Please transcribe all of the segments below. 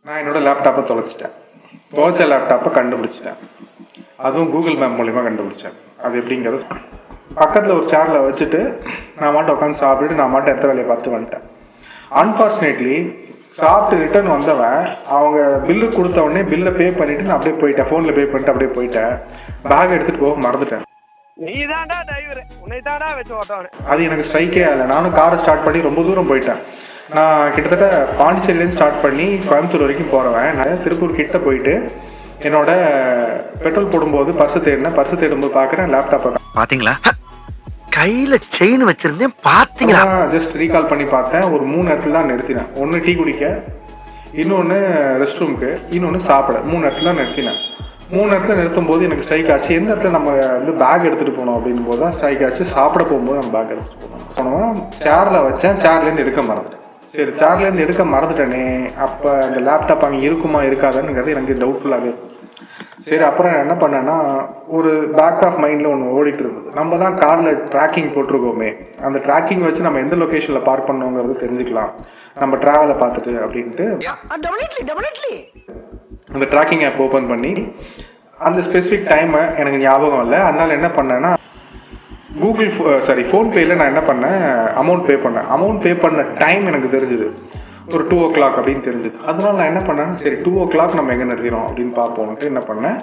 நான் என்னோட லேப்டாப்பை தொலைச்ச லேப்டாப்பை கண்டுபிடிச்சிட்டேன். அதுவும் கூகுள் மேப் மூலிமா கண்டுபிடிச்சேன். அது எப்படிங்கிறது பக்கத்தில் ஒரு சேரில் வச்சுட்டு நான் மாட்டை உட்காந்து சாப்பிட்டுட்டு நான் மாட்டை எடுத்த வேலையை பார்த்துட்டு வந்துட்டேன். அன்ஃபார்ச்சுனேட்லி சாப்பிட்டு ரிட்டர்ன் வந்தவன் அவங்க பில்லு கொடுத்த உடனே பில்லை பே பண்ணிவிட்டு நான் அப்படியே போயிட்டேன். ஃபோனில் பே பண்ணிட்டு அப்படியே போயிட்டேன். பேக் எடுத்துகிட்டு போக மறந்துட்டேன். அது எனக்கு ஸ்ட்ரைக்கே ஆகலை. நானும் காரை ஸ்டார்ட் பண்ணி ரொம்ப தூரம் போயிட்டேன். நான் கிட்டத்தட்ட பாண்டிச்சேரியிலேருந்து ஸ்டார்ட் பண்ணி கோயம்புத்தூர் வரைக்கும் போகிறவன். நான் திருப்பூர் கிட்ட போயிட்டு என்னோட பெட்ரோல் போடும்போது பர்ஸு தேடும்போது பார்க்குறேன் லேப்டாப்பை. பார்த்தீங்களா, கையில செயின் வச்சிருந்தேன் பாத்தீங்களா? ஜஸ்ட் ரீகால் பண்ணி பார்த்தேன். ஒரு 3 இடத்துல தான் நிறுத்தினேன். ஒன்று டீ குடிக்க, இன்னொன்று ரெஸ்ட் ரூமுக்கு, இன்னொன்று சாப்பிட. 3 இடத்துல தான் நிறுத்தினேன். 3 இடத்துல நிறுத்தும் போது எனக்கு ஸ்ட்ரைக் ஆச்சு, எந்த இடத்துல நம்ம வந்து பேக் எடுத்துகிட்டு போனோம் அப்படின் போது தான் ஸ்ட்ரைக் ஆச்சு. சாப்பிட போகும்போது நம்ம பேக் எடுத்துகிட்டு போனோம். சேரில் வச்சேன், சேர்லேருந்து எடுக்க மறந்துட்டேன். சரி, சேர்லேருந்து எடுக்க மறந்துட்டேனே, அப்போ அந்த லேப்டாப் அங்கே இருக்குமா இருக்காதானுங்கிறது எனக்கு டவுட்ஃபுல்லாகவே இருக்கும். சரி, அப்புறம் நான் என்ன பண்ணேன்னா, ஒரு பேக் ஆஃப் மைண்டில் ஒன்று ஓடிட்டு இருந்தது. நம்ம தான் காரில் ட்ராக்கிங் போட்டிருக்கோமே, அந்த ட்ராக்கிங் வச்சு நம்ம எந்த லொக்கேஷனில் பார்க் பண்ணோங்கிறது தெரிஞ்சுக்கலாம் நம்ம ட்ராவலை பார்த்துட்டு அப்படின்ட்டு அந்த ட்ராக்கிங் ஆப் ஓப்பன் பண்ணி அந்த ஸ்பெசிஃபிக் டைமை எனக்கு ஞாபகம் இல்லை. அதனால் என்ன பண்ணேன்னா ஃபோன்பேயில் நான் என்ன பண்ணேன், அமௌண்ட் பே பண்ண டைம் எனக்கு தெரிஞ்சுது. ஒரு 2 o'clock அப்படின்னு தெரிஞ்சுது. அதனால நான் என்ன பண்ணேன், சரி 2 o'clock நம்ம எங்கே நிறுத்தினோம் அப்படின்னு பார்ப்போம்ட்டு என்ன பண்ணேன்,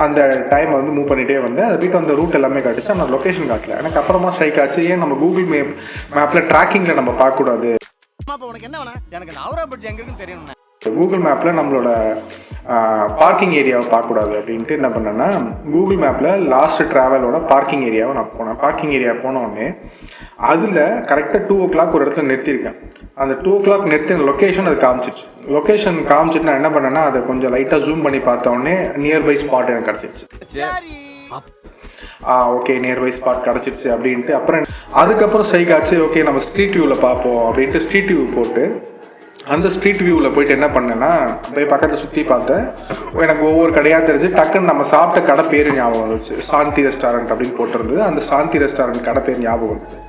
அந்த டைமை வந்து மூவ் பண்ணிகிட்டே வந்தேன். அது போய்ட்டு அந்த ரூட் எல்லாமே காட்டுச்சு, ஆனால் லொக்கேஷன் காட்டல. எனக்கு அப்புறமா ஸ்ட்ரைக் ஆச்சு, ஏன் நம்ம கூகுள் மேப்பில் ட்ராக்கிங்கில் நம்ம பார்க்கக்கூடாது. கூகுள் மேப்பில் நம்மளோட பார்க்கிங் ஏரியாவை பார்க்கக்கூடாது அப்படின்ட்டு என்ன பண்ணேன்னா, கூகுள் மேப்பில் லாஸ்ட் ட்ராவலோட பார்க்கிங் ஏரியாவை நான் போனேன். பார்க்கிங் ஏரியா போனோடனே அதில் கரெக்டாக 2 o'clock ஒரு இடத்துல நிறுத்தியிருக்கேன். அந்த 2 o'clock நிறுத்தின லொக்கேஷன் அது காமிச்சிட்டு நான் என்ன பண்ணேன்னா, அதை கொஞ்சம் லைட்டாக ஜூம் பண்ணி பார்த்தோடனே நியர்பை ஸ்பாட் எனக்கு கிடச்சிருச்சு. ஓகே, நியர்பை ஸ்பாட் கிடச்சிருச்சு அப்படின்ட்டு அதுக்கப்புறம் ஸ்ட்ரைக் ஆச்சு. ஓகே, நம்ம ஸ்ட்ரீட் வியூவில் பார்ப்போம் அப்படின்ட்டு ஸ்ட்ரீட் வியூ போட்டு அந்த ஸ்ட்ரீட் வியூவில் போயிட்டு என்ன பண்ணேன்னா, போய் பக்கத்தில் சுற்றி பார்த்தேன். எனக்கு ஒவ்வொரு கடையாக தெரிஞ்சு டக்குன்னு நம்ம சாப்பிட்ட கடை பேர் ஞாபகம் வந்துச்சு. சாந்தி ரெஸ்டாரண்ட் அப்படின்னு போட்டிருந்தது. அந்த சாந்தி ரெஸ்டாரண்ட் கடை பேர் ஞாபகம் இருந்தது.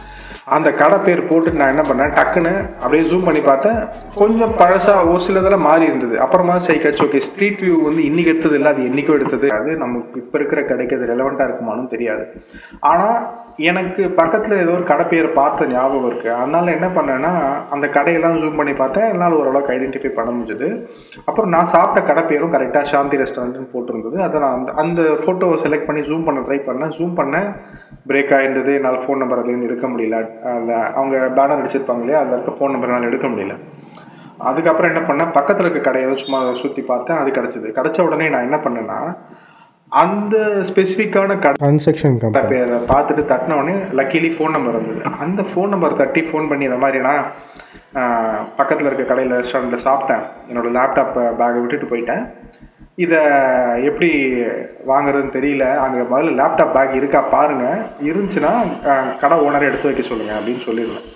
அந்த கடை பேர் போட்டு நான் என்ன பண்ணேன், டக்குன்னு அப்படியே ஜூம் பண்ணி பார்த்தேன். கொஞ்சம் பழசாக ஒரு சிலதெல்லாம் மாறி இருந்தது. அப்புறமா ஸ்ட்ரைக்காச்சு, ஓகே ஸ்ட்ரீட் வியூ வந்து இன்றைக்கி எடுத்தது இல்லை, அது என்றைக்கோ எடுத்தது. அது நமக்கு இப்போ இருக்கிற கடைக்கு அது ரெலவெண்ட்டாக இருக்குமானும் தெரியாது. ஆனால் எனக்கு பக்கத்தில் ஏதோ ஒரு கடை பேரை பார்த்த ஞாபகம் இருக்குது. அதனால என்ன பண்ணேன்னா, அந்த கடையெல்லாம் ஜூம் பண்ணி பார்த்தேன். என்னால் ஓரளவுக்கு ஐடென்டிஃபை பண்ண முடிஞ்சுது. அப்புறம் நான் சாப்பிட்ட கடை பேரும் கரெக்டாக சாந்தி ரெஸ்டாரண்ட்னு போட்டிருந்தது. அதை நான் அந்த ஃபோட்டோவை செலக்ட் பண்ணி ஜூம் பண்ணேன். பிரேக் ஆகிருந்தது. என்னால் ஃபோன் நம்பர் அதுலேருந்து எடுக்க முடியல. அதில் அவங்க பேனர் அடிச்சிருப்பாங்க இல்லையா, அதில் இருக்க ஃபோன் நம்பர் என்னால் எடுக்க முடியல. அதுக்கப்புறம் என்ன பண்ணேன், பக்கத்தில் இருக்க கடையை சும்மா சுற்றி பார்த்தேன். அது கிடச்ச உடனே நான் என்ன பண்ணேன்னா, அந்த ஸ்பெசிஃபிக்கான கன்ஸ்ட்ரக்ஷன் பேரை பார்த்துட்டு தட்டின உடனே லக்கிலி ஃபோன் நம்பர் வந்தது. அந்த ஃபோன் நம்பர் தட்டி ஃபோன் பண்ணி இந்த மாதிரி நான் பக்கத்தில் இருக்க கடையில் ரெஸ்டாரண்ட்டில் சாப்பிட்டேன், என்னோடய லேப்டாப் பேக்கை விட்டுட்டு போயிட்டேன், இதை எப்படி வாங்குறதுன்னு தெரியல, அங்கே முதல்ல லேப்டாப் பேக் இருக்கா பாருங்கள், இருந்துச்சுன்னா கடை ஓனரை எடுத்து வைக்க சொல்லுங்கள் அப்படின்னு சொல்லியிருந்தேன்.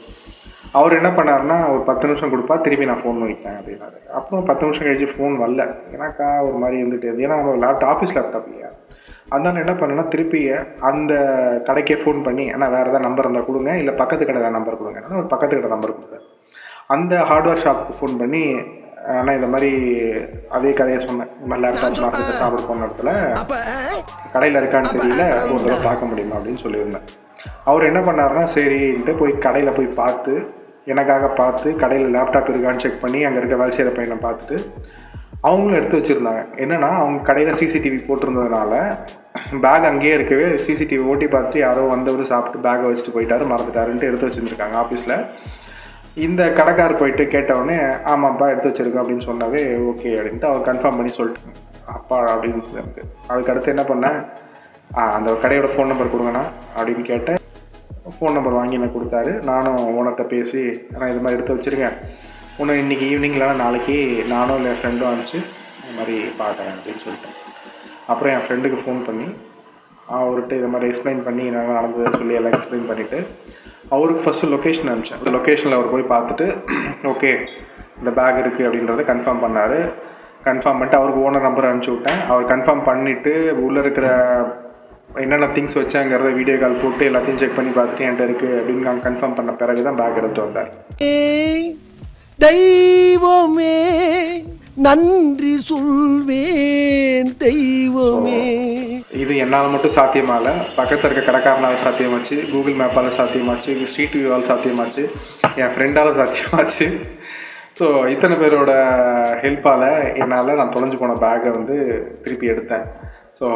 அவர் என்ன பண்ணாருன்னா, ஒரு 10 நிமிஷம் கொடுப்பா, திருப்பி நான் ஃபோன் பண்ணிக்கிறேன் அப்படின்னாரு. அப்புறம் 10 நிமிஷம் கழிச்சு ஃபோன் வரல. ஏன்னாக்கா ஒரு மாதிரி இருந்துகிட்டே இருந்து, ஏன்னா நம்ம ஆஃபீஸ் லேப்டாப் இல்லையா. அதனால என்ன பண்ணேன்னா, திருப்பி அந்த கடைக்கே ஃபோன் பண்ணி, ஆனால் வேறு ஏதாவது நம்பர் இருந்தால் கொடுங்க, இல்லை பக்கத்து கடை ஏதாவது நம்பர் கொடுங்க. ஒரு பக்கத்து கடை நம்பர் கொடுத்தேன். அந்த ஹார்ட்வேர் ஷாப்புக்கு ஃபோன் பண்ணி, ஆனால் இந்த மாதிரி அதே கதையை சொன்னேன். இந்த மாதிரி லேப்டாப் மார்க்கெட்டை சாப்பிட போன இடத்துல கடையில் இருக்கான்னு தெரியல, ஒரு தடவை பார்க்க முடியுமா அப்படின்னு சொல்லியிருந்தேன். அவர் என்ன பண்ணாருன்னா, சரின்ட்டு போய் கடையில் போய் பார்த்து, எனக்காக பார்த்து கடையில் லேப்டாப் இருக்கான்னு செக் பண்ணி அங்கே இருக்க வேலை செய்கிற பையனை பார்த்துட்டு அவங்களும் எடுத்து வச்சுருந்தாங்க. என்னென்னா, அவங்க கடையில் சிசிடிவி போட்டிருந்ததுனால பேக் அங்கேயே இருக்கவே சிசிடிவி ஓட்டி பார்த்து யாரோ வந்தவர் சாப்பிட்டு பேக்கை வச்சுட்டு போயிட்டாரு, மறந்துட்டாருன்ட்டு எடுத்து வச்சுருந்துருக்காங்க ஆஃபீஸில். இந்த கடைக்கார் போயிட்டு கேட்டவுடனே, ஆமாப்பா எடுத்து வச்சுருக்கோம் அப்படின்னு சொன்னாவே ஓகே அப்படின்ட்டு அவர் கன்ஃபார்ம் பண்ணி சொல்லிட்டு அப்பா அப்படின்னு சொல்லிட்டு, அதுக்கடுத்து என்ன பண்ணேன், அந்த கடையோட ஃபோன் நம்பர் கொடுங்கண்ணா அப்படின்னு கேட்டேன். ஃபோன் நம்பர் வாங்கி எனக்கு கொடுத்தாரு. நானும் ஓனர்கிட்ட பேசி, நான் இது மாதிரி எடுத்து வச்சுருக்கேன், ஒன்று இன்றைக்கி ஈவினிங் இல்லைனா நாளைக்கு நானும் இல்லை என் ஃப்ரெண்டும் அனுப்பிச்சு இந்த மாதிரி பார்க்குறேன் அப்படின்னு சொல்லிட்டேன். அப்புறம் என் ஃப்ரெண்டுக்கு ஃபோன் பண்ணி அவர்கிட்ட இது மாதிரி எக்ஸ்பிளைன் பண்ணி என்ன நடந்ததுன்னு சொல்லி எல்லாம் எக்ஸ்பிளைன் பண்ணிவிட்டு அவருக்கு ஃபஸ்ட்டு லொக்கேஷன் அனுப்பிச்சேன். அந்த லொக்கேஷனில் அவர் போய் பார்த்துட்டு ஓகே இந்த பேக் இருக்குது அப்படின்றத கன்ஃபார்ம் பண்ணார். கன்ஃபார்ம் பண்ணிட்டு அவருக்கு ஓனர் நம்பர் அனுப்பிச்சி விட்டேன். அவர் கன்ஃபார்ம் பண்ணிவிட்டு உள்ளே இருக்கிற என்னென்ன திங்ஸ் வச்சாங்கிறத வீடியோ கால் போட்டு எல்லாத்தையும் செக் பண்ணி பார்த்துட்டு என்கிட்ட இருக்குது அப்படின்னு நான் கன்ஃபார்ம் பண்ண பிறகு தான் பேக் எடுத்து வந்தார். தெய்வமே நன்றி சொல்வேன் தெய்வமே. இது என்னால் மட்டும் சாத்தியமாகல, பக்கத்தில் இருக்க கடைக்காரனால் சாத்தியமாச்சு, கூகுள் மேப்பால் சாத்தியமாச்சு, ஸ்ட்ரீட் வியூவால் சாத்தியமாச்சு, என் ஃப்ரெண்டால் சாத்தியமாச்சு. ஸோ இத்தனை பேரோட ஹெல்ப்பால் என்னால் நான் தொலைஞ்சு போன பேக்கை வந்து திருப்பி எடுத்தேன். ஸோ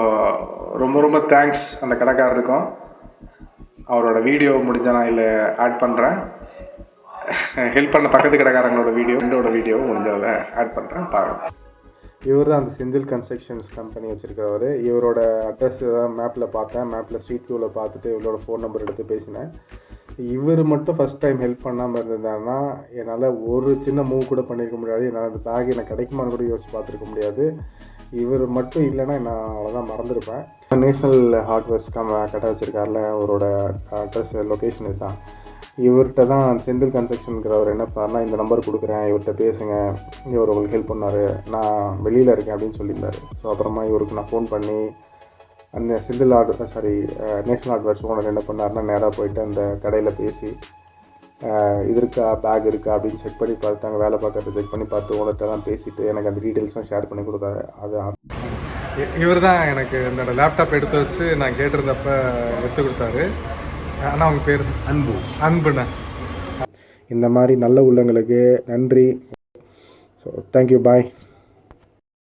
ரொம்ப ரொம்ப தேங்க்ஸ் அந்த கடைக்காரருக்கும். அவரோட வீடியோ முடிஞ்சால் நான் இதில் ஆட் பண்ணுறேன். ஹெல்ப் பண்ண பக்கத்து கடைக்காரங்களோட ஃப்ரெண்டோட வீடியோவும் முடிஞ்சதில் ஆட் பண்ணுறேன், பாருங்கள். இவர் தான் அந்த செந்தில் கன்ஸ்ட்ரக்ஷன்ஸ் கம்பெனி வச்சுருக்கிறவர். இவரோட அட்ரஸ் தான் மேப்பில் பார்த்தேன். மேப்பில் ஸ்ட்ரீட் வியூவில் பார்த்துட்டு இவரோட ஃபோன் நம்பர் எடுத்து பேசினேன். இவர் மட்டும் ஃபஸ்ட் டைம் ஹெல்ப் பண்ணாமல் இருந்திருந்தாருன்னா என்னால் ஒரு சின்ன மூவ் கூட பண்ணியிருக்க முடியாது. என்னால் அந்த பேக் எனக்கு கிடைக்குமான்னு கூட யோசிச்சு பார்த்துருக்க முடியாது. இவர் மட்டும் இல்லைன்னா நான் அவ்வளோதான் மறந்துருப்பேன். நேஷ்னல் ஹார்ட்வேர்ஸ் கடை வச்சுருக்காருல, அவரோட அட்ரஸ் லொக்கேஷன் இதுதான். இவர்கிட்ட தான் செந்தில் கன்ஸ்ட்ரக்ஷனுங்கிறவர் என்ன பண்ணார்னா, இந்த நம்பர் கொடுக்குறேன், இவர்கிட்ட பேசுங்க, இவர் உங்களுக்கு ஹெல்ப் பண்ணார், நான் வெளியில் இருக்கேன் அப்படின்னு சொல்லியிருந்தார். ஸோ அப்புறமா இவருக்கு நான் ஃபோன் பண்ணி அந்த செந்தில் நேஷ்னல் ஹார்ட்வேர்ஸ் ஓனர் என்ன பண்ணார்னா, நேராக போயிட்டு அந்த கடையில் பேசி இது இருக்கா, பேக் இருக்கா அப்படின்னு செக் பண்ணி பார்த்து, அங்கே வேலை பார்க்கறத செக் பண்ணி பார்த்து ஓனர்கிட்ட தான் பேசிவிட்டு எனக்கு அந்த டீட்டெயில்ஸும் ஷேர் பண்ணி கொடுத்தாரு. அது இவர் தான் எனக்கு என்னோடய லேப்டாப் எடுத்து வச்சு நான் கேட்டிருந்தப்ப எடுத்து கொடுத்தாரு. ஆனால் அவங்க பேர் அன்புண்ணா. இந்த மாதிரி நல்ல உள்ளங்களுக்கு நன்றி. ஸோ தேங்க்யூ, பாய்.